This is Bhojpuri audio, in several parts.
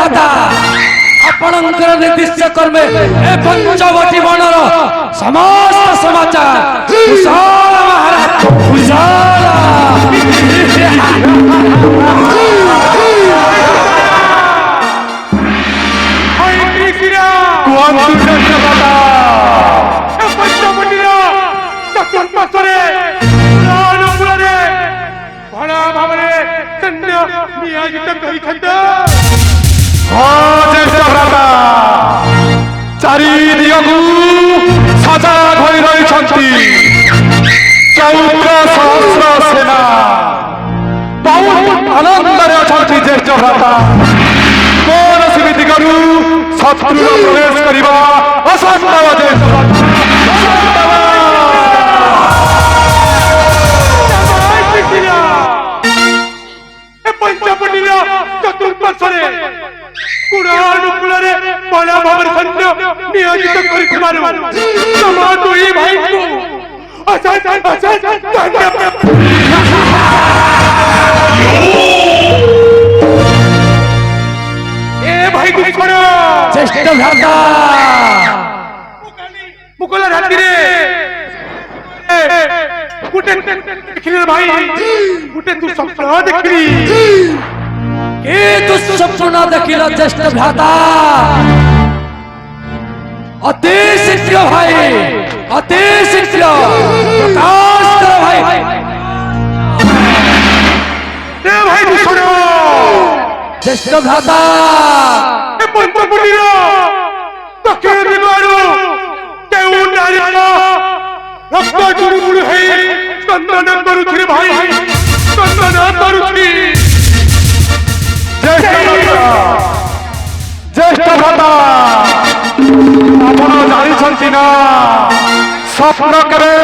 भ्राता आपणकर निर्दिष्ट कर्मे ए पंचवटी बनर समस्त समाचार कुशल महाराज कुशल चारिदिगकु सजाग होई रहिछन्ति 14 सहस्र सेना बहुत आनन्दरे अछन्ति ज्येष्ठ भ्राता कौनसी दिगरु शत्रु प्रवेश करिबा असम्भव ज्येष्ठ भ्राता पंचपटीर चतुर्पार्श्वरे कुड़ानुकूलरे बड़ा भाବରେ सैन्य नियोजित କରିଥିବାରୁ ତମ ଦୁଇ ଭାଇଙ୍କୁ ଅଶେଷ ଧନ୍ୟବାଦ। ଏ ଭାଇ ଦୁଃଖର ज्येष्ठ भ्राता ମୁକଲା ରାତିରେ ଗୋଟେ ଦେଖିଲେ ଭାଇ ଗୋଟେ ତୁ ସ୍ୱପ୍ନ ଦେଖିଲି ए दुःस्वप्न न देखिल ज्येष्ठ भ्राता अति शीघ्र भाई अति शीघ्र प्रकाश कर भाई ए भाई दुष्ण ज्येष्ठ भ्राता ए पंचपटीर दक्षिण दिगरु केउ नारी रक्त जुड़ुमुड़ है स्कंदन करुछि भाई स्कंदन करुछि ज्येष्ठ भ्राता आपण जानिछन्ति ना स्वप्न करे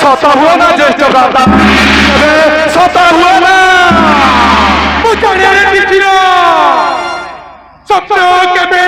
सत हुए ना ज्येष्ठ भ्राता करे सत हुए ना मु जाने दिथिरा स्वप्न केबे